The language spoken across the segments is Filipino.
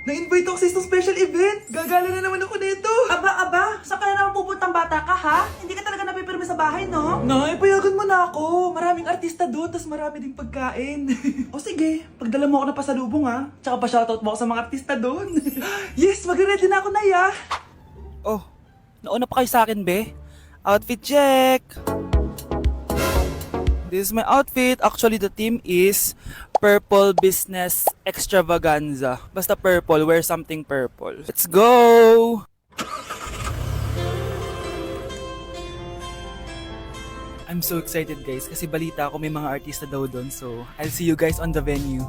Na-invite ako sa isang special event! Gagala na naman ako dito! Aba, saan ka na naman pupuntang bata ka, ha? Hindi ka talaga napipirme sa bahay, no? Nay, payagan mo na ako! Maraming artista doon, tas marami ding pagkain. O sige, pagdala mo ako na pasalubong ha. Tsaka pa-shoutout mo ako sa mga artista doon. Yes, magre-ready na ako na ya! Oh, nauna pa kayo sa akin, be? Outfit check! This is my outfit. Actually, the theme is Purple Business Extravaganza. Basta purple, wear something purple. Let's go! I'm so excited guys kasi balita ako may mga artista daw doon. So, I'll see you guys on the venue.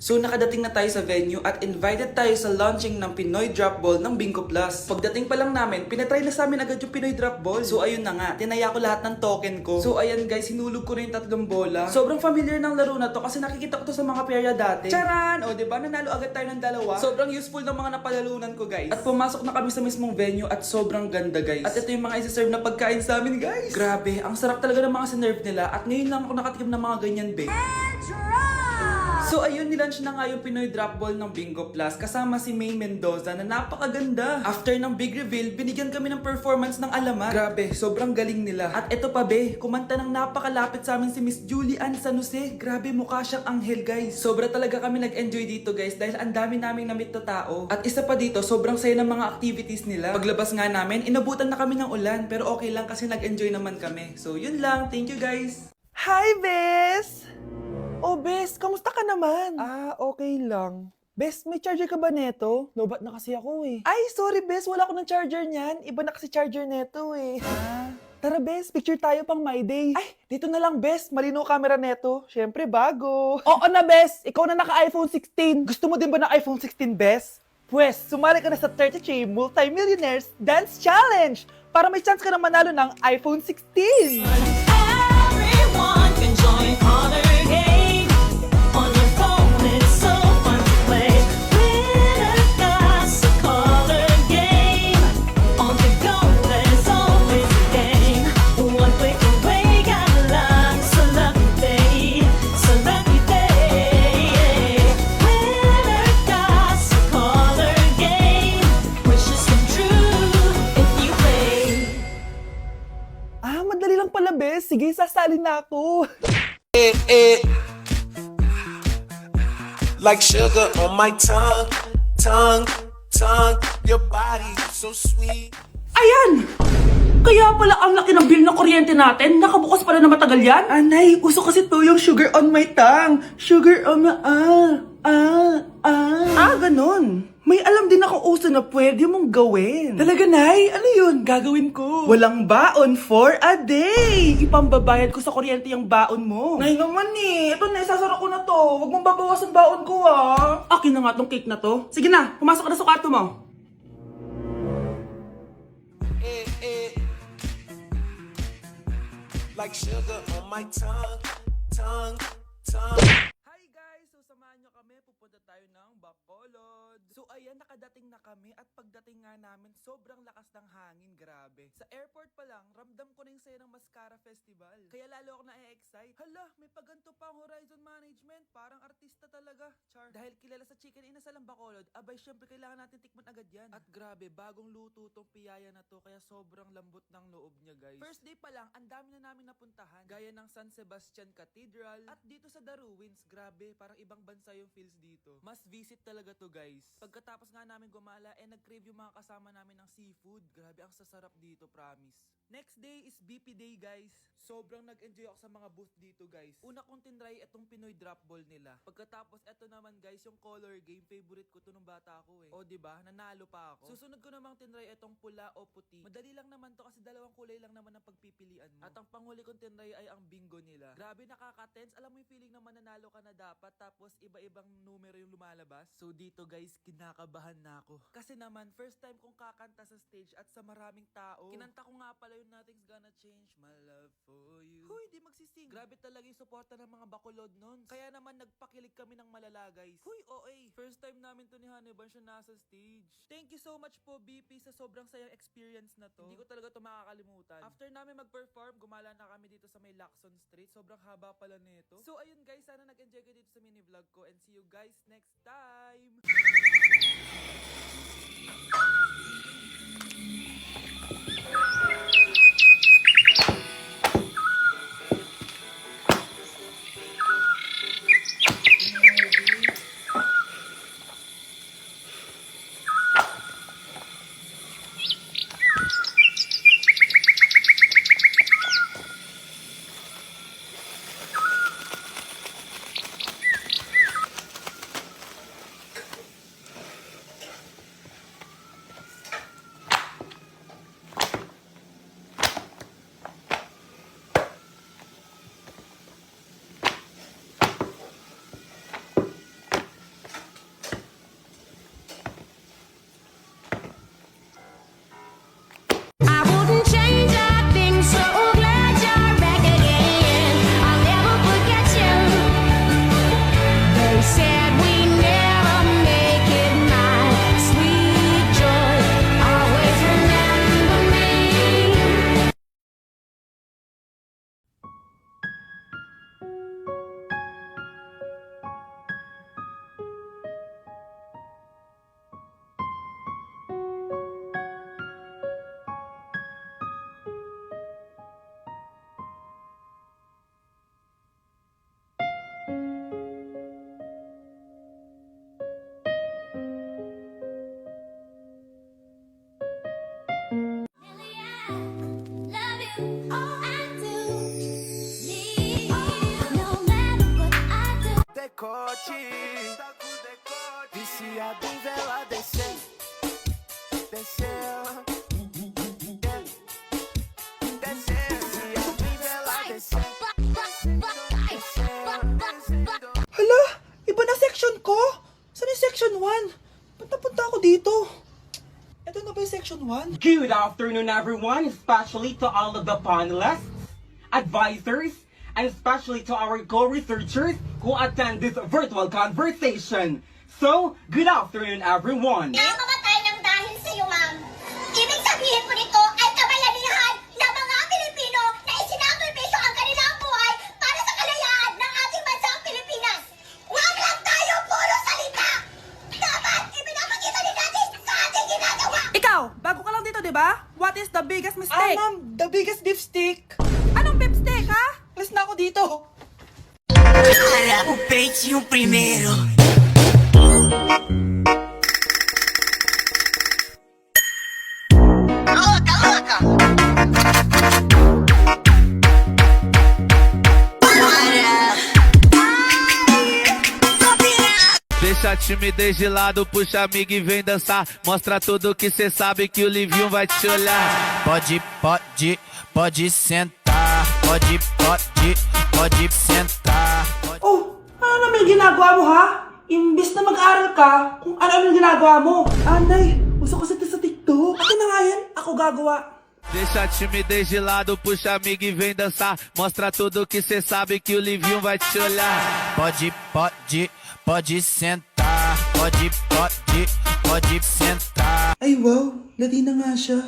So nakadating na tayo sa venue at invited tayo sa launching ng Pinoy Drop Ball ng Bingo Plus. Pagdating pa lang namin, pinatry na sa amin agad yung Pinoy Drop Ball. So ayun na nga, tinaya ko lahat ng token ko. So ayan guys, hinulog ko na yung 3 bola. Sobrang familiar ng laro na to kasi nakikita ko to sa mga perya dati. Charan! O diba, nanalo agad tayo ng 2. Sobrang useful ng mga napalalunan ko guys. At pumasok na kami sa mismong venue at sobrang ganda guys. At ito yung mga isa-serve na pagkain sa amin guys. Grabe, ang sarap talaga ng mga sinerve nila at ngayon lang ako nakatikim ng mga ganyan be. So ayun, nilaunch na nga yung Pinoy Drop Ball ng Bingo Plus kasama si May Mendoza na napakaganda. After ng big reveal, binigyan kami ng performance ng alamat. Grabe, sobrang galing nila. At eto pa be, kumanta ng napakalapit sa amin si Miss Julie Ann San Jose. Grabe, mukha siyang anghel guys. Sobra talaga kami nag-enjoy dito guys dahil ang dami naming na-meet na tao. At isa pa dito, sobrang saya ng mga activities nila. Paglabas nga namin, inabutan na kami ng ulan pero okay lang kasi nag-enjoy naman kami. So yun lang, thank you guys. Hi, Bes! Oh, Bes, kamusta ka naman? Okay lang. Bes, may charger ka ba neto? Lobat na kasi ako eh. Ay, sorry Bes, wala ko ng charger niyan. Iba na kasi charger neto eh. Tara Bes, picture tayo pang my day. Ay, dito na lang Bes, malino camera neto. Syempre bago. Oo na Bes, ikaw na naka-iPhone 16. Gusto mo din ba ng iPhone 16 Bes? Pwes, sumali ka na sa 33 Multi-Millionaires Dance Challenge para may chance ka na manalo ng iPhone 16. Everyone can join Color Game. On your phone, it's so fun to play. Winner got a Color Game. On the go, there's always a game. One click away, got a lot. So lucky day, so lucky day. Winner got a Color Game. Wishes come true if you play. Madali lang pala, Bes. Sige, sasali na ako. Like sugar on my tongue, your body so sweet. Ayan! Kaya pala ang laki ng bill ng kuryente natin. Nakabukas pala na matagal yan. Anay, uso kasi to yung sugar on my tongue. Sugar on my ganun. May alam din ako uso na pwede mong gawin. Talaga, Nay? Ano yun? Gagawin ko. Walang baon for a day. Ipambabayad ko sa kuryente yung baon mo. Nay naman eh. Ito na, isasara ko na to. Huwag mong babawasan baon ko ah. Akin na nga tong cake na to. Sige na, pumasok ka na sa kwarto mo. Like sugar on my tongue. Hi guys! So samahan nyo kami, pupunta tayo ng Bacolod. So ayan, nakadating na kami at pagdating nga namin, sobrang lakas ng hangin, grabe. Sa airport pa lang, ramdam ko na yung saya ng Mascara Festival. Kaya lalo ako na-excite. Hala, may paganto pa ang Horizon Management. Parang artista talaga, char. Dahil kilala sa chicken inasal ang Bacolod, abay syempre kailangan natin tikman agad yan. At grabe, bagong luto tong piyaya na to, kaya sobrang lambot ng loob niya guys. First day pa lang, ang dami na namin napuntahan. Gaya ng San Sebastian Cathedral at dito sa The Ruins, grabe, parang ibang bansa yung feels dito. Must visit talaga to guys. Pagkatapos nga namin gumala, nag-crave yung mga kasama namin ng seafood. Grabe, ang sasarap dito, promise. Next day is BP Day guys. Sobrang nag-enjoy ako sa mga booth dito guys. Una kong tinry itong Pinoy Drop Ball nila. Pagkatapos eto naman guys, yung color game, favorite ko to nung bata ako eh. O diba, nanalo pa ako. Susunod ko namang tinry itong pula o puti. Madali lang naman to kasi dalawang kulay lang naman ang pagpipilian mo. At ang panghuli kong tinry ay ang bingo nila. Grabe, nakaka-tense. Alam mo yung feeling na mananalo ka na dapat tapos iba-ibang numero yung lumalabas. So dito guys, kinakabahan na ako. Kasi naman, first time kong kakanta sa stage at sa maraming tao. Kinanta ko nga pala yung Nothing's Gonna Change My Love For You. Huy, di magsising. Grabe talaga yung suporta ng mga Bacolod nun. Kaya naman nagpakilig kami ng malala guys. Huy, OA. First time namin to ni Hannibal siya nasa stage. Thank you so much po BP sa sobrang sayang experience na to. Hindi ko talaga to makakalimutan. After namin mag-perform, gumala na kami dito sa may Lacson Street. Sobrang haba pala nito. So ayun guys, sana nag-enjoy kayo dito sa mini vlog ko. and see you guys next time! I wouldn't change a thing, so glad you're back again. I'll never forget you. They said we never make it, my sweet joy. Always remember me. Love you, oh I do. No matter what I do. Decote, viciado em vela descer, descer, descer, viciado em vela descer, Hala! Iba na section ko! Saan yung section 1? Punta-punta ako dito. Ito na ba yung section 1? Good afternoon, everyone, especially to all of the panelists, advisors, and especially to our co-researchers who attend this virtual conversation. So, good afternoon, everyone. Nakamatay ng dahil sa iyo, ma'am. Ibig sabihin po nito ay kabayanihan ng mga Pilipino na isinakripisyo ang kanilang buhay para sa kalayaan ng ating bansang Pilipinas. Huwag lang tayo puro salita. Dapat ipinapakita din natin sa ating ginagawa. Ikaw, bago ka lang dito, di ba? What is the biggest mistake? Ma'am, the biggest beef stick. Anong beef steak, ha? Alis na ako dito. para o peito primeiro. Deixa a timidez de lado, puxa amigo e vem dançar. Mostra tudo que cê sabe que o Livinho vai te olhar. Pode sentar. Pode sentar. Oh, ano naman yung ginagawa mo, ha? Imbis na mag-aral ka, kung ano yung ginagawa mo. Anday, uso kasi ito sa TikTok. Akin na nga yan, ako gagawa. Deixa a timidez de lado, puxa amigo e vem dançar. Mostra tudo que cê sabe que o Livinho vai te olhar. Pode sentar. Pode sentar. Ay wow, Latina nga siya.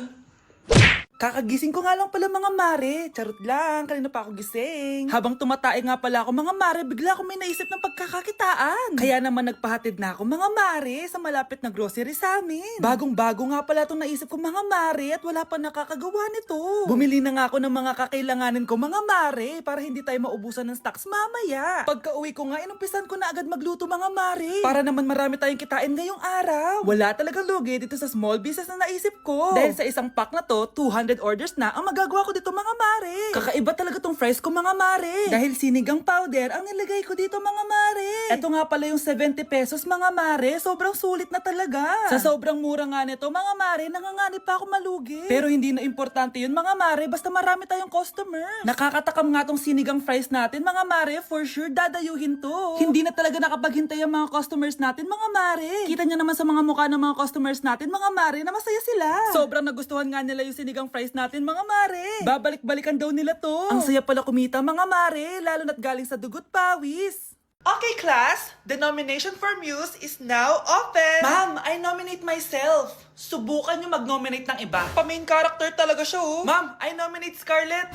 Kakagising ko nga lang pala mga mare. Charot lang, kanina pa ako gising. Habang tumatae nga pala ako mga mare, bigla ako may naisip ng pagkakakitaan. Kaya naman nagpahatid na ako mga mare sa malapit na grocery sa amin. Bagong-bago nga pala itong naisip ko mga mare at wala pa nakakagawa nito. Bumili na nga ako ng mga kakailanganin ko mga mare para hindi tayo maubusan ng stocks mamaya. Pagka uwi ko nga, inumpisan ko na agad magluto mga mare. Para naman marami tayong kitain ngayong araw. Wala talagang lugi dito sa small business na naisip ko. Dahil sa isang pack na to, 200 orders na ang magagawa ko dito mga mare. Kakaiba talaga tong fries ko mga mare. Dahil sinigang powder ang nilagay ko dito mga mare. Ito nga pala yung 70 pesos mga mare. Sobrang sulit na talaga. Sa sobrang mura nga nito mga mare, nanganganib pa ako malugi. Pero hindi na importante yun mga mare, basta marami tayong customers. Nakakatakam nga tong sinigang fries natin mga mare, for sure dadayuhin to. Hindi na talaga nakapaghintay ang mga customers natin mga mare. Kita niyo naman sa mga mukha ng mga customers natin mga mare na masaya sila. Sobrang nagustuhan nga nila yung sinigang fries natin mga mare. Babalik-balikan daw nila to. Ang saya pala kumita mga mare, lalo na't galing sa dugot pawis. Okay, class. The nomination for Muse is now open. Ma'am, I nominate myself. Subukan nyo mag-nominate ng iba. Pa-main character talaga siya, oh. Ma'am, I nominate Scarlett.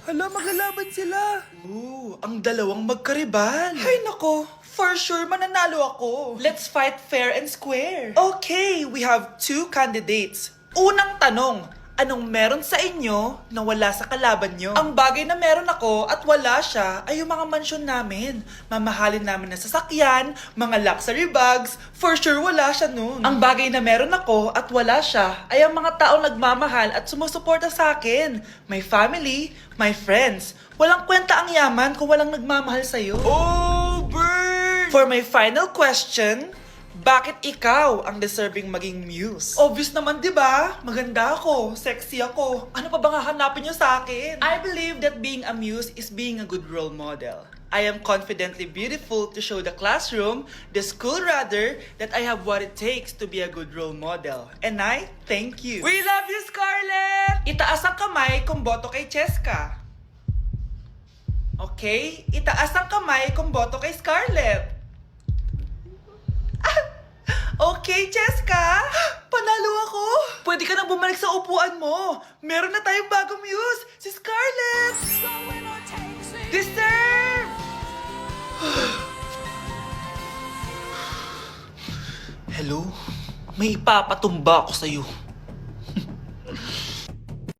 Hala, maglalaban sila. Ooh, ang dalawang magkaribal. Ay nako, for sure mananalo ako. Let's fight fair and square. Okay, we have 2 candidates. Unang tanong, anong meron sa inyo na wala sa kalaban nyo? Ang bagay na meron ako at wala siya ay yung mga mansyon namin. Mamahalin namin na sasakyan, mga luxury bags, for sure wala siya nun. Ang bagay na meron ako at wala siya ay ang mga taong nagmamahal at sumusuporta sa akin. My family, my friends. Walang kwenta ang yaman kung walang nagmamahal sa'yo. Oh, burn! For my final question, bakit ikaw ang deserving maging muse? Obvious naman, di ba? Maganda ako, sexy ako. Ano pa bang hahanapin niyo sa akin? I believe that being a muse is being a good role model. I am confidently beautiful to show the classroom, the school rather, that I have what it takes to be a good role model. And I thank you. We love you, Scarlett! Itaas ang kamay kung boto kay Cheska. Okay? Itaas ang kamay kung boto kay Scarlett. Okay, Cheska! Panalo ako! Pwede ka nang bumalik sa upuan mo! Meron na tayong bagong muse! Si Scarlett! Deserve! Hello? May ipapatumba ako sa'yo.